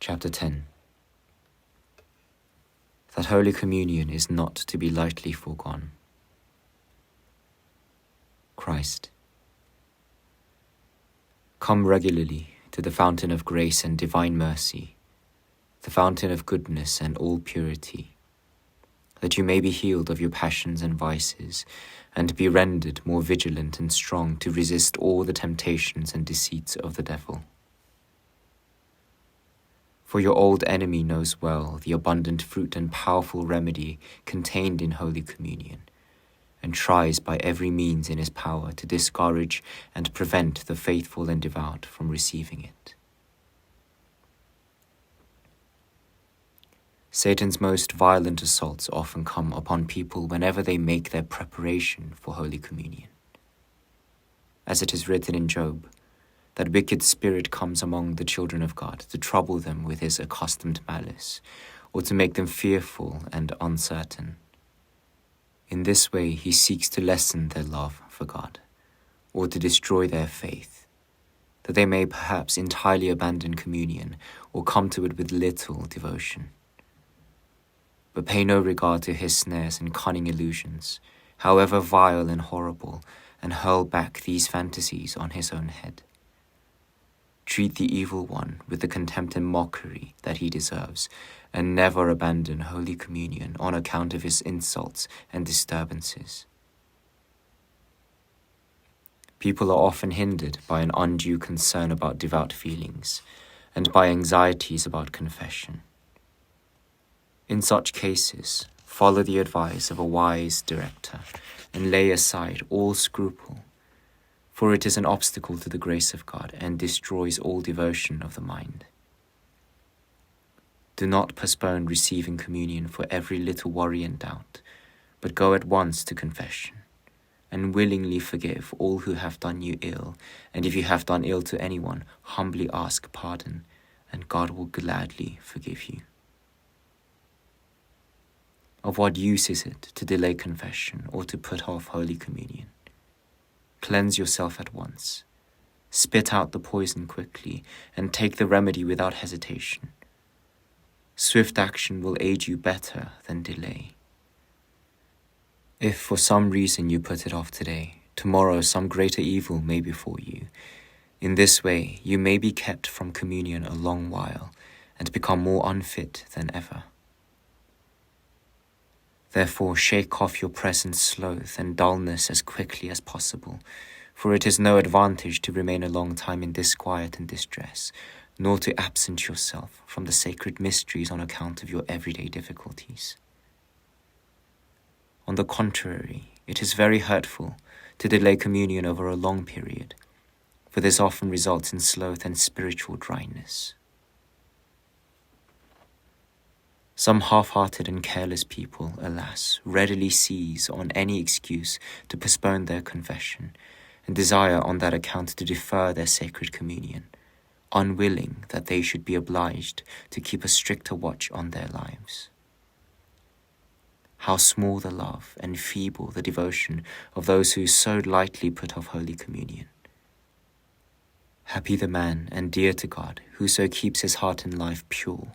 Chapter 10. That Holy Communion is not to be lightly foregone. Christ. Come regularly to the fountain of grace and divine mercy, the fountain of goodness and all purity, that you may be healed of your passions and vices, and be rendered more vigilant and strong to resist all the temptations and deceits of the devil. For your old enemy knows well the abundant fruit and powerful remedy contained in Holy Communion, and tries by every means in his power to discourage and prevent the faithful and devout from receiving it. Satan's most violent assaults often come upon people whenever they make their preparation for Holy Communion. As it is written in Job, that wicked spirit comes among the children of God to trouble them with his accustomed malice, or to make them fearful and uncertain. In this way he seeks to lessen their love for God, or to destroy their faith, that they may perhaps entirely abandon communion, or come to it with little devotion. But pay no regard to his snares and cunning illusions, however vile and horrible, and hurl back these fantasies on his own head. Treat the evil one with the contempt and mockery that he deserves, and never abandon Holy Communion on account of his insults and disturbances. People are often hindered by an undue concern about devout feelings, and by anxieties about confession. In such cases, follow the advice of a wise director, and lay aside all scruple, for it is an obstacle to the grace of God and destroys all devotion of the mind. Do not postpone receiving communion for every little worry and doubt, but go at once to confession, and willingly forgive all who have done you ill, and if you have done ill to anyone, humbly ask pardon, and God will gladly forgive you. Of what use is it to delay confession or to put off Holy Communion? Cleanse yourself at once, spit out the poison quickly, and take the remedy without hesitation. Swift action will aid you better than delay. If for some reason you put it off today, tomorrow some greater evil may befall you. In this way you may be kept from communion a long while, and become more unfit than ever. Therefore shake off your present sloth and dullness as quickly as possible, for it is no advantage to remain a long time in disquiet and distress, nor to absent yourself from the sacred mysteries on account of your everyday difficulties. On the contrary, it is very hurtful to delay communion over a long period, for this often results in sloth and spiritual dryness. Some half-hearted and careless people, alas, readily seize on any excuse to postpone their confession, and desire on that account to defer their sacred communion, unwilling that they should be obliged to keep a stricter watch on their lives. How small the love and feeble the devotion of those who so lightly put off Holy Communion. Happy the man and dear to God who so keeps his heart and life pure,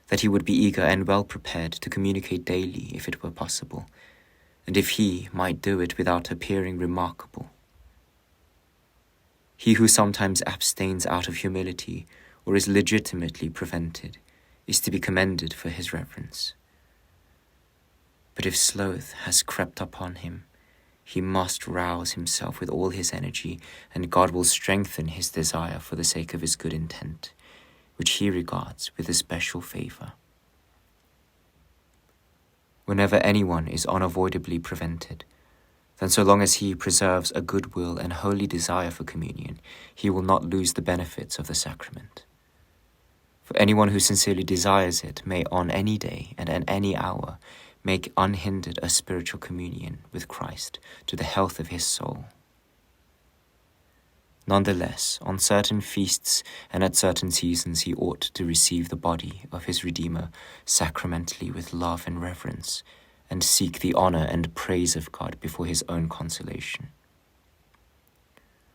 that he would be eager and well prepared to communicate daily if it were possible, and if he might do it without appearing remarkable. He who sometimes abstains out of humility or is legitimately prevented is to be commended for his reverence. But if sloth has crept upon him, he must rouse himself with all his energy, and God will strengthen his desire for the sake of his good intent, which he regards with especial favor. Whenever anyone is unavoidably prevented, then so long as he preserves a good will and holy desire for communion, he will not lose the benefits of the sacrament. For anyone who sincerely desires it may on any day and at any hour make unhindered a spiritual communion with Christ to the health of his soul. Nonetheless, on certain feasts and at certain seasons he ought to receive the body of his Redeemer sacramentally with love and reverence, and seek the honor and praise of God before his own consolation.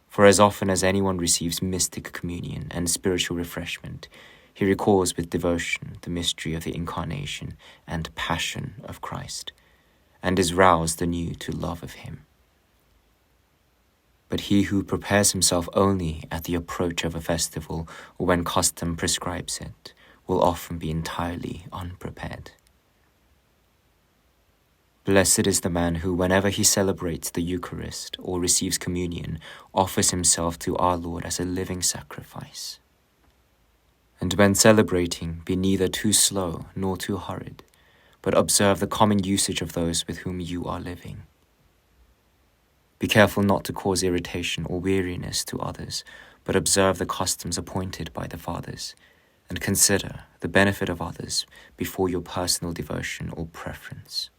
For as often as anyone receives mystic communion and spiritual refreshment, he recalls with devotion the mystery of the incarnation and passion of Christ, and is roused anew to love of him. But he who prepares himself only at the approach of a festival or when custom prescribes it will often be entirely unprepared. Blessed is the man who, whenever he celebrates the Eucharist or receives communion, offers himself to our Lord as a living sacrifice. And when celebrating, be neither too slow nor too hurried, but observe the common usage of those with whom you are living. Be careful not to cause irritation or weariness to others, but observe the customs appointed by the fathers, and consider the benefit of others before your personal devotion or preference.